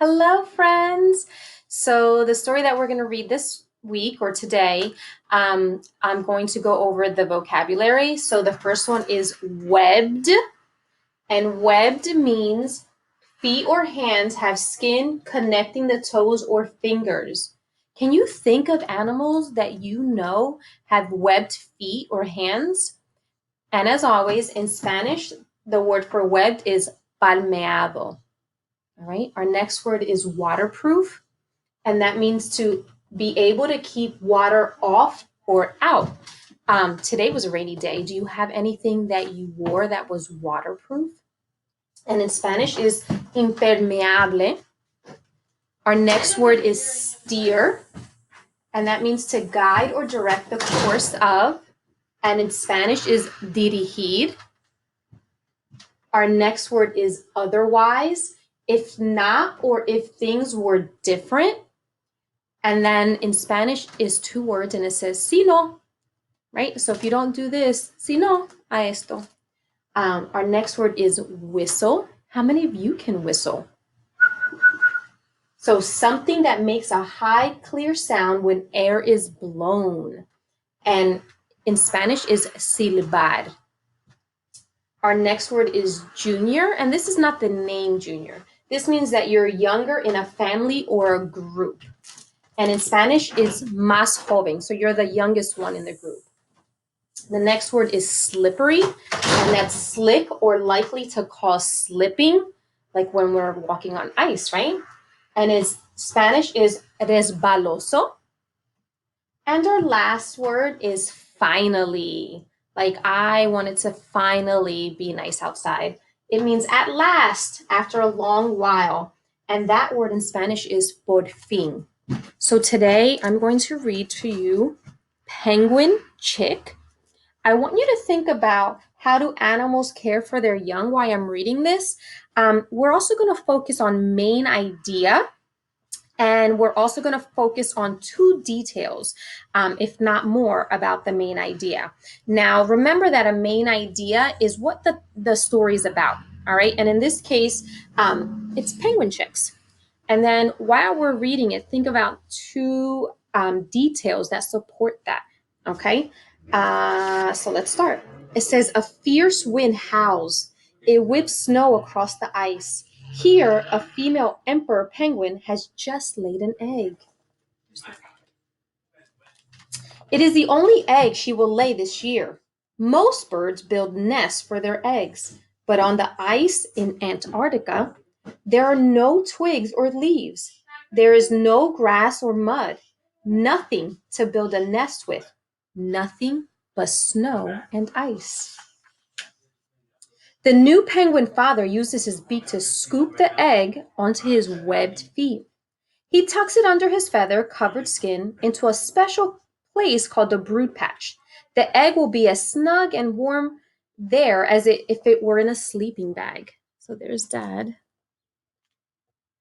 Hello, friends. So, the story that we're going to read this week or today, I'm going to go over the vocabulary. So, the first one is webbed, and webbed means feet or hands have skin connecting the toes or fingers. Can you think of animals that you know have webbed feet or hands? And as always, in Spanish, the word for webbed is palmeado. All right, our next word is waterproof, and that means to be able to keep water off or out. Today was a rainy day. Do you have anything that you wore that was waterproof? And in Spanish is impermeable. Our next word is steer, and that means to guide or direct the course of. And in Spanish is dirigir. Our next word is otherwise. If not, or if things were different. And then in Spanish is two words and it says si no, right? So if you don't do this, si no a esto. Our next word is whistle. How many of you can whistle? So something that makes a high, clear sound when air is blown. And in Spanish is silbar. Our next word is junior, and this is not the name junior. This means that you're younger in a family or a group. And in Spanish is más joven, so you're the youngest one in the group. The next word is slippery, and that's slick or likely to cause slipping, like when we're walking on ice, right? And in Spanish is resbaloso. And our last word is finally. Like I wanted to finally be nice outside. It means at last, after a long while. And that word in Spanish is por fin. So today I'm going to read to you Penguin Chick. I want you to think about how do animals care for their young while I'm reading this. We're also going to focus on main idea, and we're also going to focus on two details, if not more, about the main idea. Now, remember that a main idea is what the story is about, all right? And in this case, it's penguin chicks. And then while we're reading it, think about two details that support that, okay? So let's start. It says, a fierce wind howls. It whips snow across the ice. Here, a female emperor penguin has just laid an egg. It is the only egg she will lay this year. Most birds build nests for their eggs, but on the ice in Antarctica, there are no twigs or leaves. There is no grass or mud, nothing to build a nest with, nothing but snow and ice. The new penguin father uses his beak to scoop the egg onto his webbed feet. He tucks it under his feather covered skin into a special place called the brood patch. The egg will be as snug and warm there as if it were in a sleeping bag. So there's Dad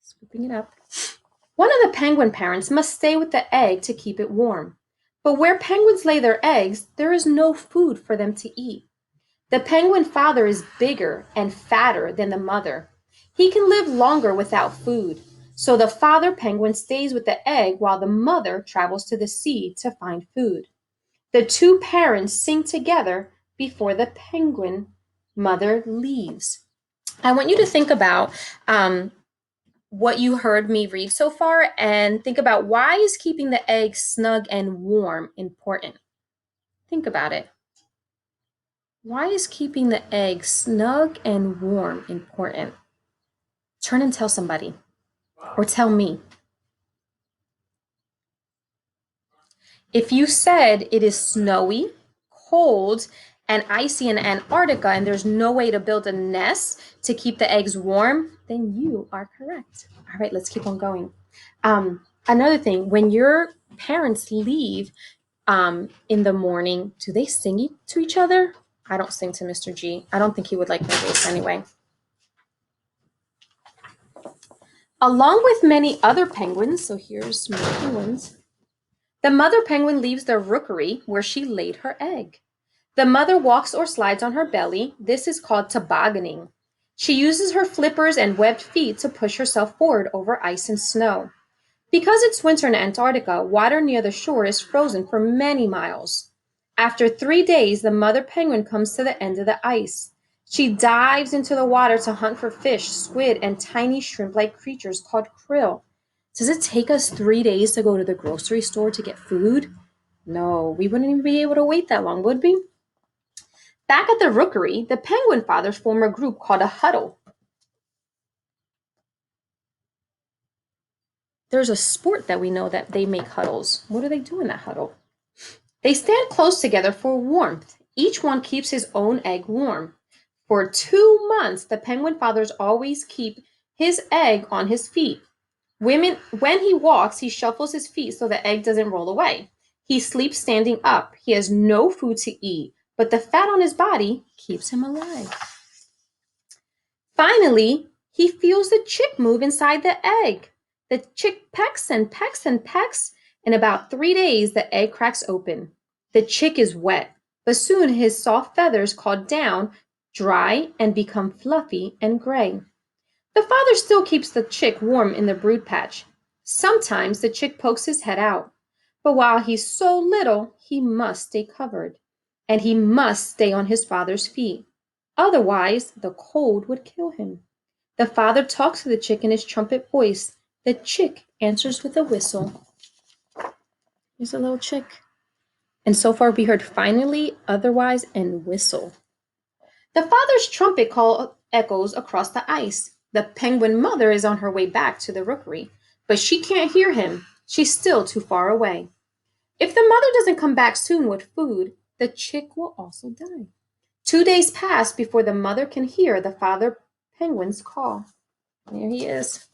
scooping it up. One of the penguin parents must stay with the egg to keep it warm. But where penguins lay their eggs, there is no food for them to eat. The penguin father is bigger and fatter than the mother. He can live longer without food. So the father penguin stays with the egg while the mother travels to the sea to find food. The two parents sing together before the penguin mother leaves. I want you to think about what you heard me read so far and think about, why is keeping the egg snug and warm important? Think about it. Why is keeping the egg snug and warm important? Turn and tell somebody, or tell me. If you said it is snowy, cold, and icy in Antarctica and there's no way to build a nest to keep the eggs warm, then you are correct. All right, let's keep on going. Another thing, when your parents leave in the morning, do they sing to each other? I don't sing to Mr. G. I don't think he would like my voice anyway. Along with many other penguins, so here's more penguins, the mother penguin leaves the rookery where she laid her egg. The mother walks or slides on her belly. This is called tobogganing. She uses her flippers and webbed feet to push herself forward over ice and snow. Because it's winter in Antarctica, water near the shore is frozen for many miles. After 3 days, the mother penguin comes to the end of the ice. She dives into the water to hunt for fish, squid, and tiny shrimp like creatures called krill. Does it take us 3 days to go to the grocery store to get food? No, we wouldn't even be able to wait that long, would we? Back at the rookery, the penguin fathers form a group called a huddle. There's a sport that we know that they make huddles. What do they do in that huddle? They stand close together for warmth. Each one keeps his own egg warm. For 2 months, the penguin fathers always keep his egg on his feet. When he walks, he shuffles his feet so the egg doesn't roll away. He sleeps standing up. He has no food to eat, but the fat on his body keeps him alive. Finally, he feels the chick move inside the egg. The chick pecks and pecks and pecks. In about 3 days, the egg cracks open. The chick is wet, but soon his soft feathers called down, dry, and become fluffy and gray. The father still keeps the chick warm in the brood patch. Sometimes the chick pokes his head out, but while he's so little, he must stay covered, and he must stay on his father's feet. Otherwise, the cold would kill him. The father talks to the chick in his trumpet voice. The chick answers with a whistle. Here's a little chick. And so far we heard finally, otherwise, and whistle. The father's trumpet call echoes across the ice. The penguin mother is on her way back to the rookery, but she can't hear him. She's still too far away. If the mother doesn't come back soon with food, the chick will also die. 2 days pass before the mother can hear the father penguin's call. There he is.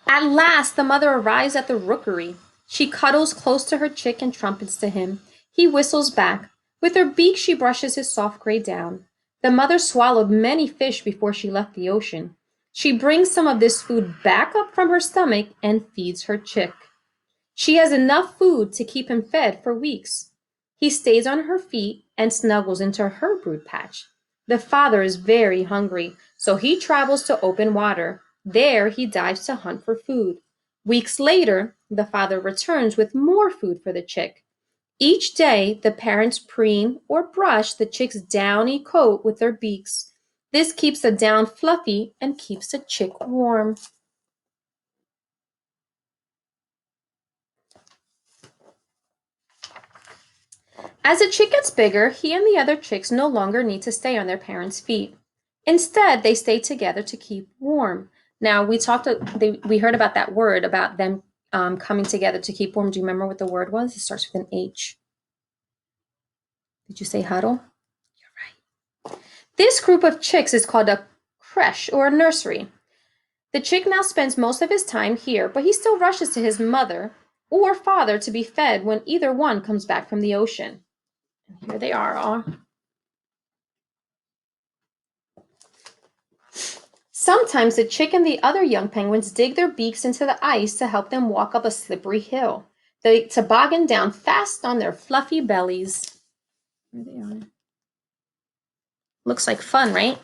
At last, the mother arrives at the rookery. She cuddles close to her chick and trumpets to him. He whistles back. With her beak, she brushes his soft gray down. The mother swallowed many fish before she left the ocean. She brings some of this food back up from her stomach and feeds her chick. She has enough food to keep him fed for weeks. He stays on her feet and snuggles into her brood patch. The father is very hungry, so he travels to open water. There he dives to hunt for food. Weeks later, the father returns with more food for the chick. Each day, the parents preen or brush the chick's downy coat with their beaks. This keeps the down fluffy and keeps the chick warm. As the chick gets bigger, he and the other chicks no longer need to stay on their parents' feet. Instead, they stay together to keep warm. Now, we heard about that word, about them coming together to keep warm. Do you remember what the word was? It starts with an H. Did you say huddle? You're right. This group of chicks is called a creche or a nursery. The chick now spends most of his time here, but he still rushes to his mother or father to be fed when either one comes back from the ocean. And here they are all. Sometimes the chick and the other young penguins dig their beaks into the ice to help them walk up a slippery hill. They toboggan down fast on their fluffy bellies. There they are. Looks like fun, right?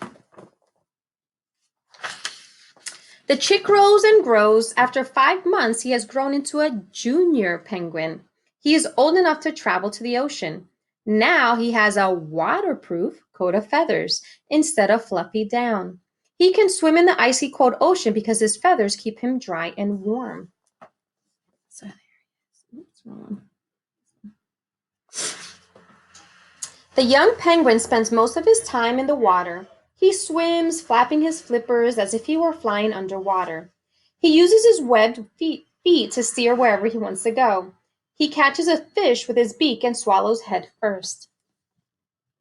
The chick grows and grows. After 5 months, he has grown into a junior penguin. He is old enough to travel to the ocean. Now he has a waterproof coat of feathers instead of fluffy down. He can swim in the icy cold ocean because his feathers keep him dry and warm. So the young penguin spends most of his time in the water. He swims, flapping his flippers as if he were flying underwater. He uses his webbed feet to steer wherever he wants to go. He catches a fish with his beak and swallows head first.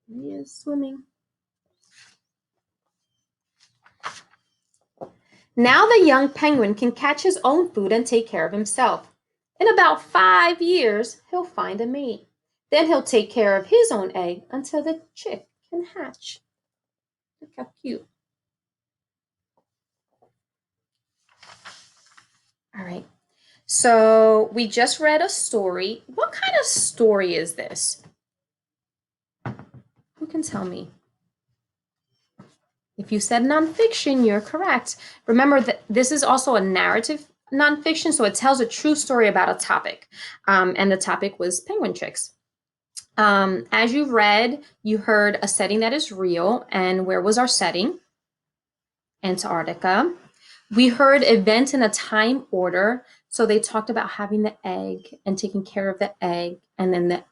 He is swimming. Now the young penguin can catch his own food and take care of himself. In about 5 years, he'll find a mate. Then he'll take care of his own egg until the chick can hatch. Look how cute. All right. So we just read a story. What kind of story is this? Who can tell me? If you said nonfiction, you're correct. Remember that this is also a narrative nonfiction, so it tells a true story about a topic. And the topic was penguin chicks. As you read, you heard a setting that is real. And where was our setting? Antarctica. We heard event in a time order. So they talked about having the egg and taking care of the egg and then the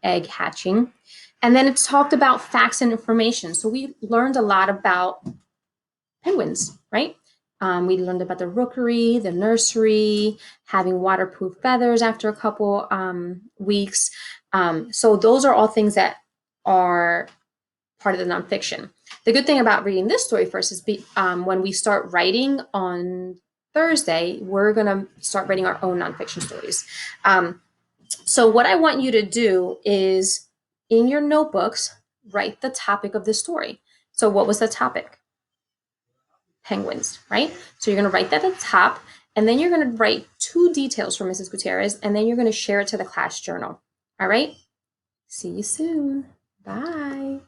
egg hatching. And then it talked about facts and information. So we learned a lot about penguins, right? We learned about the rookery, the nursery, having waterproof feathers after a couple weeks. So those are all things that are part of the nonfiction. The good thing about reading this story first is when we start writing on Thursday, we're going to start writing our own nonfiction stories. So what I want you to do is in your notebooks, write the topic of the story. So what was the topic? Penguins, right? So you're going to write that at the top, and then you're going to write 2 details for Mrs. Gutierrez, and then you're going to share it to the class journal. All right? See you soon. Bye.